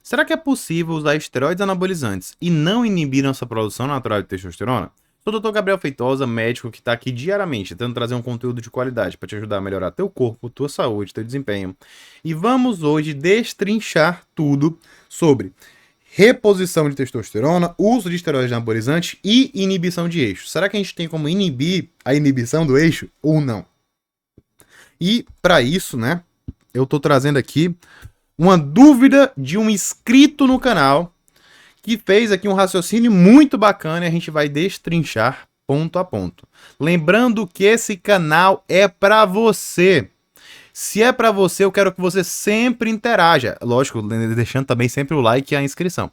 Será que é possível usar esteroides anabolizantes e não inibir nossa produção natural de testosterona? Sou o Dr. Gabriel Feitosa, médico que está aqui diariamente tentando trazer um conteúdo de qualidade para te ajudar a melhorar teu corpo, tua saúde, teu desempenho. E vamos hoje destrinchar tudo sobre reposição de testosterona, uso de esteroides anabolizantes e inibição de eixo. Será que a gente tem como inibir a inibição do eixo ou não? E para isso, né, eu tô trazendo aqui uma dúvida de um inscrito no canal que fez aqui um raciocínio muito bacana e a gente vai destrinchar ponto a ponto. Lembrando que esse canal é para você. Se é para você, eu quero que você sempre interaja. Lógico, deixando também sempre o like e a inscrição.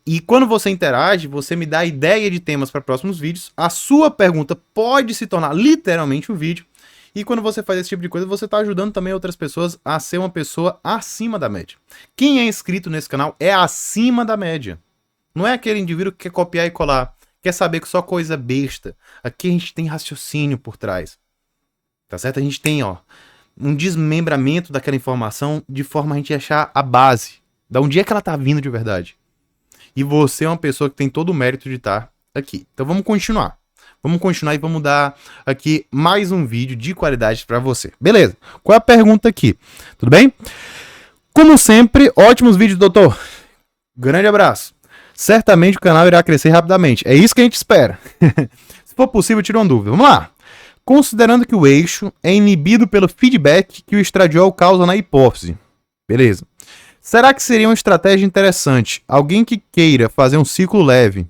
E quando você interage, você me dá ideia de temas para próximos vídeos. A sua pergunta pode se tornar literalmente um vídeo. E quando você faz esse tipo de coisa, você está ajudando também outras pessoas a ser uma pessoa acima da média. Quem é inscrito nesse canal é acima da média. Não é aquele indivíduo que quer copiar e colar, quer saber que só coisa besta. Aqui a gente tem raciocínio por trás. Tá certo? A gente tem, um desmembramento daquela informação de forma a gente achar a base. Da onde é que ela tá vindo de verdade. E você é uma pessoa que tem todo o mérito de estar aqui. Então vamos continuar. Vamos continuar e vamos dar aqui mais um vídeo de qualidade para você. Beleza? Qual é a pergunta aqui? Tudo bem? Como sempre, ótimos vídeos, doutor. Grande abraço. Certamente o canal irá crescer rapidamente. É isso que a gente espera. Se for possível, tira uma dúvida. Vamos lá. Considerando que o eixo é inibido pelo feedback que o estradiol causa na hipófise. Beleza. Será que seria uma estratégia interessante alguém que queira fazer um ciclo leve,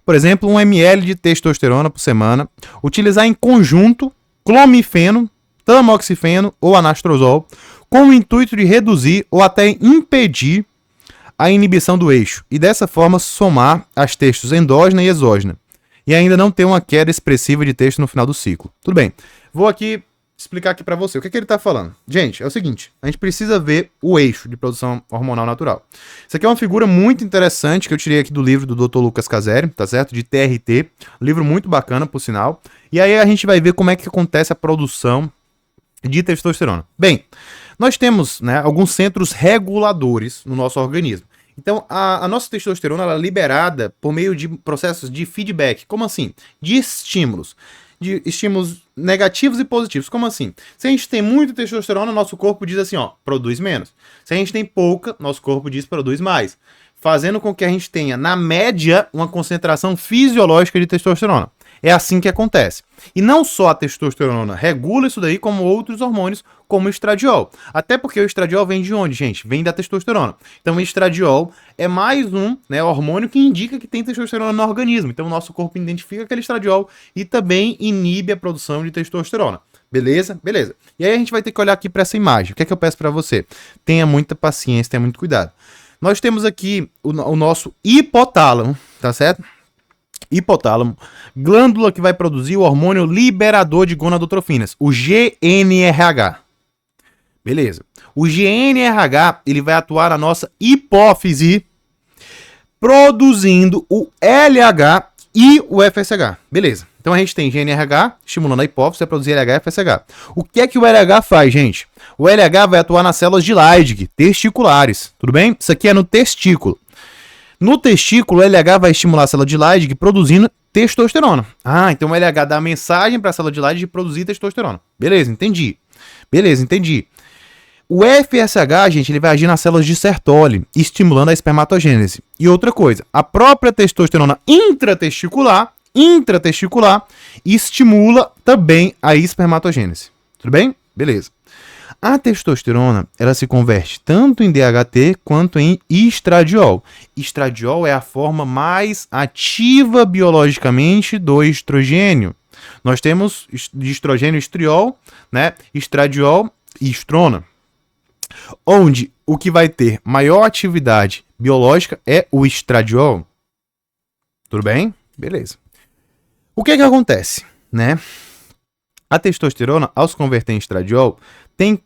por exemplo, 1 ml de testosterona por semana, utilizar em conjunto clomifeno, tamoxifeno ou anastrozol, com o intuito de reduzir ou até impedir a inibição do eixo, e dessa forma somar as testos endógena e exógena, e ainda não ter uma queda expressiva de testo no final do ciclo. Tudo bem, vou aqui explicar aqui para você o que ele está falando. Gente, é o seguinte, a gente precisa ver o eixo de produção hormonal natural. Isso aqui é uma figura muito interessante que eu tirei aqui do livro do Dr. Lucas Caseri, tá certo? De TRT, livro muito bacana, por sinal. E aí a gente vai ver como é que acontece a produção de testosterona. Bem, nós temos, né, alguns centros reguladores no nosso organismo. Então, a nossa testosterona ela é liberada por meio de processos de feedback. Como assim? De estímulos negativos e positivos. Como assim? Se a gente tem muita testosterona, nosso corpo diz assim, produz menos. Se a gente tem pouca, nosso corpo diz produz mais. Fazendo com que a gente tenha, na média, uma concentração fisiológica de testosterona. É assim que acontece. E não só a testosterona regula isso daí, como outros hormônios, como o estradiol. Até porque o estradiol vem de onde, gente? Vem da testosterona. Então o estradiol é mais um, né, hormônio que indica que tem testosterona no organismo. Então o nosso corpo identifica aquele estradiol e também inibe a produção de testosterona. Beleza? Beleza. E aí a gente vai ter que olhar aqui para essa imagem. O que é que eu peço para você? Tenha muita paciência, tenha muito cuidado. Nós temos aqui o nosso hipotálamo, tá certo? Hipotálamo, glândula que vai produzir o hormônio liberador de gonadotrofinas, o GnRH. Beleza. O GnRH, ele vai atuar na nossa hipófise, produzindo o LH e o FSH. Beleza. Então a gente tem GnRH estimulando a hipófise a produzir LH e FSH. O que é que o LH faz, gente? O LH vai atuar nas células de Leydig, testiculares. Tudo bem? Isso aqui é no testículo. No testículo, o LH vai estimular a célula de Leydig produzindo testosterona. Então o LH dá a mensagem para a célula de Leydig de produzir testosterona. Beleza, entendi. Beleza, entendi. O FSH, gente, ele vai agir nas células de Sertoli, estimulando a espermatogênese. E outra coisa, a própria testosterona intratesticular estimula também a espermatogênese. Tudo bem? Beleza. A testosterona, ela se converte tanto em DHT quanto em estradiol. Estradiol é a forma mais ativa biologicamente do estrogênio. Nós temos de estrogênio estriol, né? Estradiol e estrona. Onde o que vai ter maior atividade biológica é o estradiol. Tudo bem? Beleza. O que acontece, né? A testosterona, ao se converter em estradiol, tem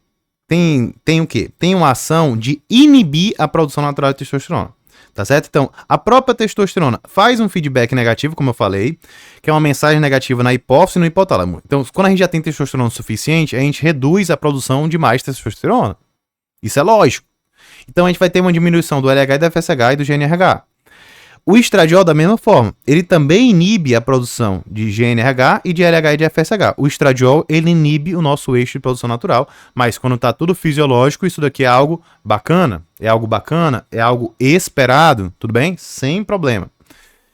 o quê? Tem uma ação de inibir a produção natural de testosterona. Tá certo? Então, a própria testosterona faz um feedback negativo, como eu falei, que é uma mensagem negativa na hipófise e no hipotálamo. Então, quando a gente já tem testosterona suficiente, a gente reduz a produção de mais testosterona. Isso é lógico. Então a gente vai ter uma diminuição do LH e da FSH e do GNRH. O estradiol, da mesma forma, ele também inibe a produção de GNRH e de LH e de FSH. O estradiol, ele inibe o nosso eixo de produção natural, mas quando está tudo fisiológico, isso daqui é algo bacana, é algo esperado, tudo bem? Sem problema.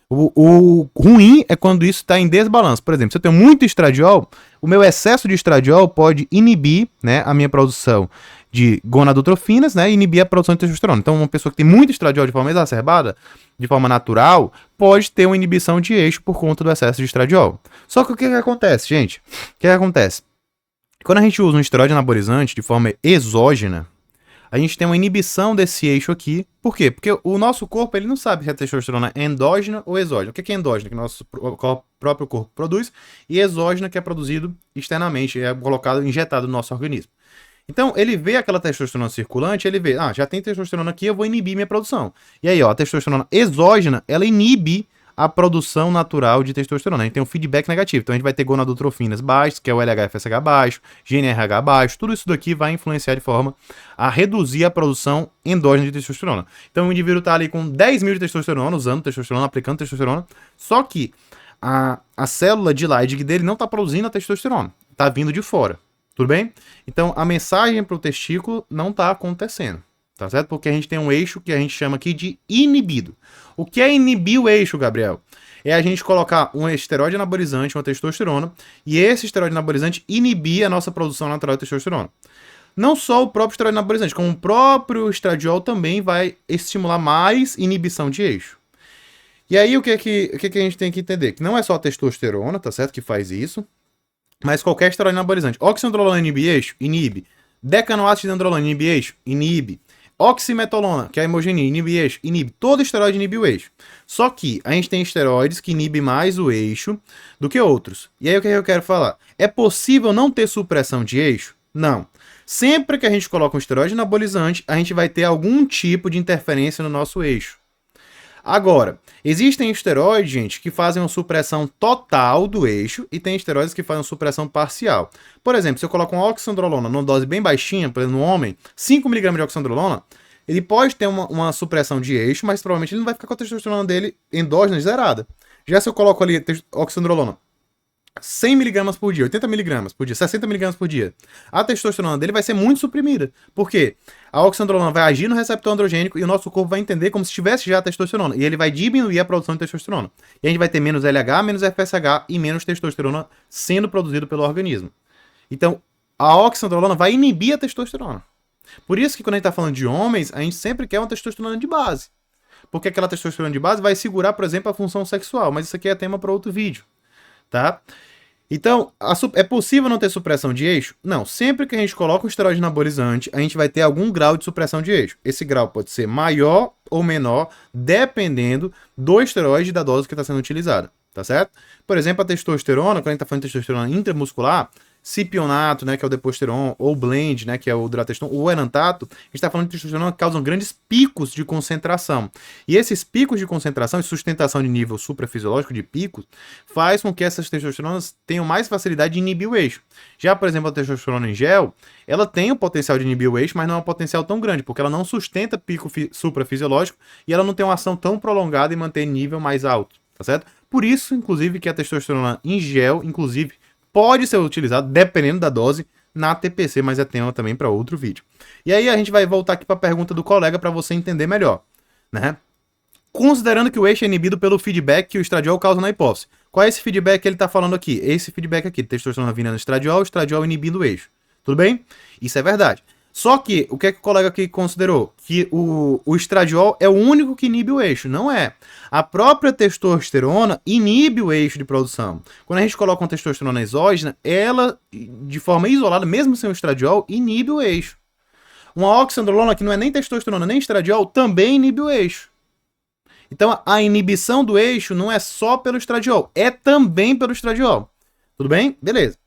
O ruim é quando isso está em desbalanço. Por exemplo, se eu tenho muito estradiol, o meu excesso de estradiol pode inibir, né, a minha produção de gonadotrofinas, né, e inibir a produção de testosterona. Então, uma pessoa que tem muito estradiol de forma exacerbada, de forma natural, pode ter uma inibição de eixo por conta do excesso de estradiol. Só que o que acontece, gente? O que acontece? Quando a gente usa um esteroide anabolizante de forma exógena, a gente tem uma inibição desse eixo aqui. Por quê? Porque o nosso corpo ele não sabe se a testosterona é endógena ou exógena. O que é endógena? Que o nosso próprio corpo produz. E exógena, que é produzido externamente, é colocado, injetado no nosso organismo. Então, ele vê aquela testosterona circulante, ele vê, já tem testosterona aqui, eu vou inibir minha produção. E aí, ó, a testosterona exógena, ela inibe a produção natural de testosterona. A gente tem um feedback negativo. Então, a gente vai ter gonadotrofinas baixas, que é o LH-FSH baixo, GNRH baixo. Tudo isso daqui vai influenciar de forma a reduzir a produção endógena de testosterona. Então, o indivíduo está ali com 10 mil de testosterona, usando testosterona, aplicando testosterona, só que a célula de Leydig dele não está produzindo a testosterona. Está vindo de fora. Tudo bem? Então, a mensagem para o testículo não está acontecendo. Tá certo? Porque a gente tem um eixo que a gente chama aqui de inibido. O que é inibir o eixo, Gabriel? É a gente colocar um esteroide anabolizante, uma testosterona, e esse esteroide anabolizante inibir a nossa produção natural de testosterona. Não só o próprio esteroide anabolizante, como o próprio estradiol também vai estimular mais inibição de eixo. E aí, o que a gente tem que entender? Que não é só a testosterona, tá certo? Que faz isso, mas qualquer esteroide anabolizante. Oxandrolona inibe eixo? Inibe. Decanoácido de androlona inibe eixo? Inibe. Oximetolona, que é a hemogenia, inibe eixo? Inibe. Todo esteroide inibe o eixo. Só que a gente tem esteroides que inibem mais o eixo do que outros. E aí o que eu quero falar? É possível não ter supressão de eixo? Não. Sempre que a gente coloca um esteroide anabolizante, a gente vai ter algum tipo de interferência no nosso eixo. Agora, existem esteroides, gente, que fazem uma supressão total do eixo e tem esteroides que fazem uma supressão parcial. Por exemplo, se eu coloco uma oxandrolona numa dose bem baixinha, por exemplo, no homem, 5mg de oxandrolona, ele pode ter uma supressão de eixo, mas provavelmente ele não vai ficar com a testosterona dele endógena zerada. Já se eu coloco ali oxandrolona 100mg por dia, 80mg por dia, 60mg por dia, a testosterona dele vai ser muito suprimida. Por quê? A oxandrolona vai agir no receptor androgênico e o nosso corpo vai entender como se tivesse já a testosterona. E ele vai diminuir a produção de testosterona. E a gente vai ter menos LH, menos FSH e menos testosterona sendo produzido pelo organismo. Então, a oxandrolona vai inibir a testosterona. Por isso que quando a gente está falando de homens, a gente sempre quer uma testosterona de base. Porque aquela testosterona de base vai segurar, por exemplo, a função sexual. Mas isso aqui é tema para outro vídeo. Tá? Então, é possível não ter supressão de eixo? Não. Sempre que a gente coloca um esteroide anabolizante, a gente vai ter algum grau de supressão de eixo. Esse grau pode ser maior ou menor, dependendo do esteroide e da dose que está sendo utilizada. Tá certo? Por exemplo, a testosterona, quando a gente está falando de testosterona intramuscular, cipionato, né, que é o deposteron, ou blend, né, que é o duratestoron, ou enantato, a gente está falando de testosterona que causam grandes picos de concentração. E esses picos de concentração e sustentação de nível suprafisiológico de picos faz com que essas testosteronas tenham mais facilidade de inibir o eixo. Já, por exemplo, a testosterona em gel, ela tem o potencial de inibir o eixo, mas não é um potencial tão grande, porque ela não sustenta pico suprafisiológico e ela não tem uma ação tão prolongada em manter nível mais alto, tá certo? Por isso, inclusive, que a testosterona em gel, inclusive, pode ser utilizado, dependendo da dose, na TPC, mas é tema também para outro vídeo. E aí a gente vai voltar aqui para a pergunta do colega para você entender melhor, né? Considerando que o eixo é inibido pelo feedback que o estradiol causa na hipófise. Qual é esse feedback que ele está falando aqui? Esse feedback aqui, testosterona vindo no estradiol, o estradiol inibindo o eixo. Tudo bem? Isso é verdade. Só que, o que é que o colega aqui considerou? Que o estradiol é o único que inibe o eixo. Não é. A própria testosterona inibe o eixo de produção. Quando a gente coloca uma testosterona exógena, ela, de forma isolada, mesmo sem o estradiol, inibe o eixo. Uma oxandrolona, que não é nem testosterona nem estradiol, também inibe o eixo. Então, a inibição do eixo não é só pelo estradiol, é também pelo estradiol. Tudo bem? Beleza.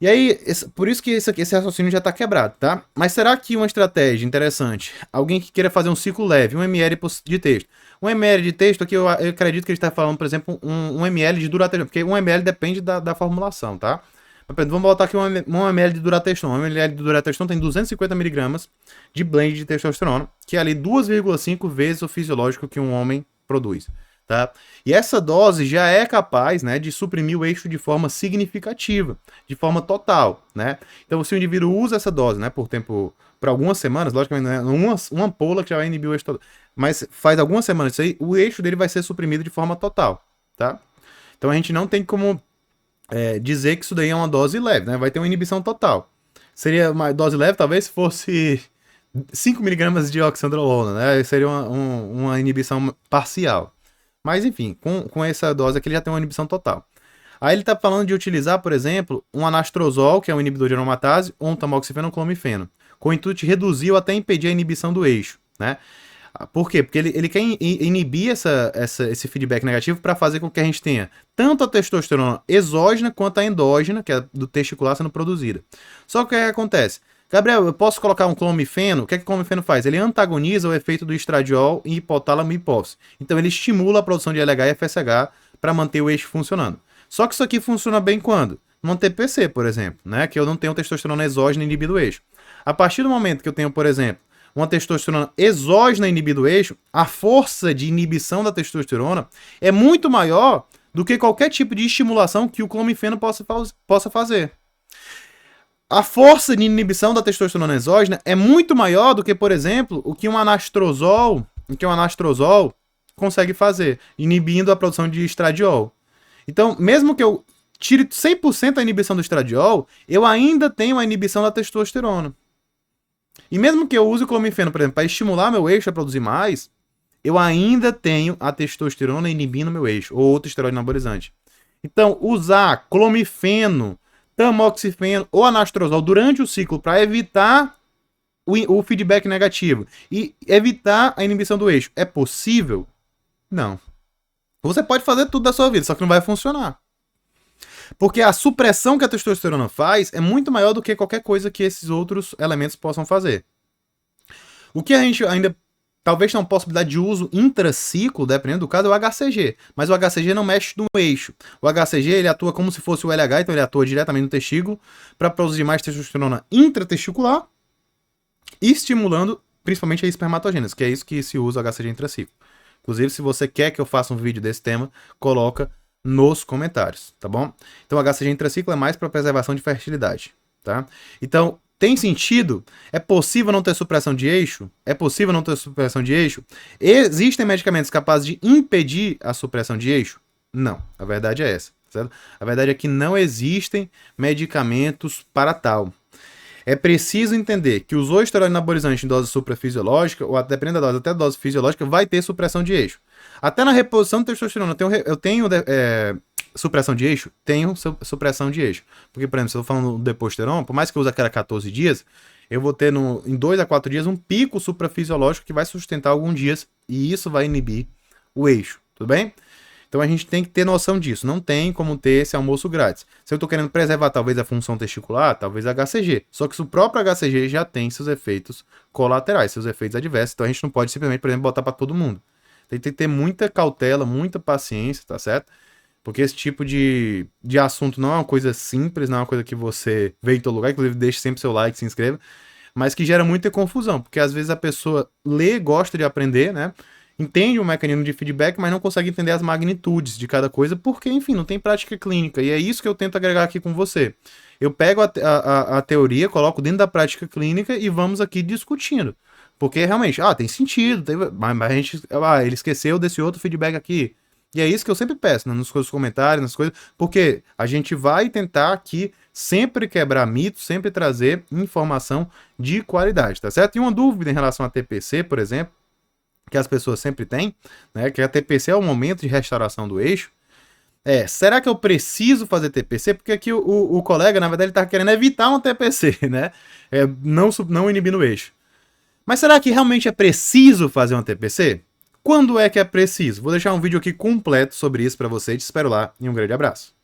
E aí, por isso que esse raciocínio já está quebrado, tá? Mas será que uma estratégia interessante, alguém que queira fazer um ciclo leve, 1 ml de texto. 1 ml de texto aqui, eu acredito que ele está falando, por exemplo, 1 ml de duratejon, porque 1 ml depende da formulação, tá? Vamos botar aqui 1 ml de Durateston. 1 ml de Durateston tem 250 mg de blend de testosterona, que é ali 2,5 vezes o fisiológico que um homem produz. Tá? E essa dose já é capaz, né, de suprimir o eixo de forma significativa, de forma total, né? Então, se o indivíduo usa essa dose, né, por algumas semanas, logicamente, né, uma ampola que já vai inibir o eixo todo, mas faz algumas semanas isso aí, o eixo dele vai ser suprimido de forma total, tá? Então, a gente não tem como dizer que isso daí é uma dose leve, né? Vai ter uma inibição total. Seria uma dose leve, talvez, se fosse 5 mg de oxandrolona, né? Seria uma inibição parcial. Mas enfim, com essa dose aqui ele já tem uma inibição total. Aí ele está falando de utilizar, por exemplo, um anastrozol, que é um inibidor de aromatase, ou um tamoxifeno ou clomifeno, com o intuito de reduzir ou até impedir a inibição do eixo, né? Por quê? Porque ele quer inibir esse feedback negativo para fazer com que a gente tenha tanto a testosterona exógena quanto a endógena, que é do testicular, sendo produzida. Só que o que acontece? Gabriel, eu posso colocar um clomifeno? O que é que o clomifeno faz? Ele antagoniza o efeito do estradiol em hipotálamo e hipófise. Então ele estimula a produção de LH e FSH para manter o eixo funcionando. Só que isso aqui funciona bem quando? Num TPC, por exemplo, né? Que eu não tenho testosterona exógena inibindo o eixo. A partir do momento que eu tenho, por exemplo, uma testosterona exógena inibindo o eixo, a força de inibição da testosterona é muito maior do que qualquer tipo de estimulação que o clomifeno possa fazer. A força de inibição da testosterona exógena é muito maior do que, por exemplo, o que um anastrozol consegue fazer, inibindo a produção de estradiol. Então, mesmo que eu tire 100% a inibição do estradiol, eu ainda tenho a inibição da testosterona. E mesmo que eu use o clomifeno, por exemplo, para estimular meu eixo a produzir mais, eu ainda tenho a testosterona inibindo meu eixo, ou outro esteroide anabolizante. Então, usar clomifeno, tamoxifeno ou anastrozol durante o ciclo para evitar o feedback negativo e evitar a inibição do eixo, é possível? Não. Você pode fazer tudo da sua vida, só que não vai funcionar. Porque a supressão que a testosterona faz é muito maior do que qualquer coisa que esses outros elementos possam fazer. O que a gente ainda talvez tenha uma possibilidade de uso intraciclo, dependendo do caso, é o HCG. Mas o HCG não mexe no eixo. O HCG ele atua como se fosse o LH, então ele atua diretamente no testículo para produzir mais testosterona intratesticular, estimulando principalmente a espermatogênese, que é isso que se usa o HCG intraciclo. Inclusive, se você quer que eu faça um vídeo desse tema, coloca nos comentários, tá bom? Então, o HCG intraciclo é mais para preservação de fertilidade, tá? Então, tem sentido? É possível não ter supressão de eixo? É possível não ter supressão de eixo? Existem medicamentos capazes de impedir a supressão de eixo? Não, a verdade é essa, certo? A verdade é que não existem medicamentos para tal. É preciso entender que usou esteroide anabolizante em dose suprafisiológica, ou dependendo da dose, até dose fisiológica, vai ter supressão de eixo. Até na reposição de testosterona, eu tenho supressão de eixo? Tenho supressão de eixo. Porque, por exemplo, se eu tô falando do deposteron, por mais que eu use aquela 14 dias, eu vou ter em 2 a 4 dias um pico suprafisiológico que vai sustentar alguns dias, e isso vai inibir o eixo, tudo bem? Então a gente tem que ter noção disso. Não tem como ter esse almoço grátis. Se eu estou querendo preservar talvez a função testicular, talvez HCG. Só que o próprio HCG já tem seus efeitos colaterais, seus efeitos adversos. Então a gente não pode simplesmente, por exemplo, botar para todo mundo. Tem que ter muita cautela, muita paciência, tá certo? Porque esse tipo de assunto não é uma coisa simples, não é uma coisa que você vê em todo lugar. Inclusive, deixe sempre seu like, se inscreva. Mas que gera muita confusão. Porque às vezes a pessoa lê, gosta de aprender, né? Entende o mecanismo de feedback, mas não consegue entender as magnitudes de cada coisa, porque, enfim, não tem prática clínica. E é isso que eu tento agregar aqui com você. Eu pego a teoria, coloco dentro da prática clínica e vamos aqui discutindo. Porque realmente, tem sentido, mas a gente, ele esqueceu desse outro feedback aqui. E é isso que eu sempre peço, né, nos comentários, nas coisas, porque a gente vai tentar aqui sempre quebrar mitos, sempre trazer informação de qualidade, tá certo? E uma dúvida em relação a TPC, por exemplo, que as pessoas sempre têm, né, que a TPC é o momento de restauração do eixo. Será que eu preciso fazer TPC? Porque aqui o colega, na verdade, ele tá querendo evitar um TPC, né? Não inibindo o eixo. Mas será que realmente é preciso fazer um TPC? Quando é que é preciso? Vou deixar um vídeo aqui completo sobre isso para você. Te espero lá e um grande abraço.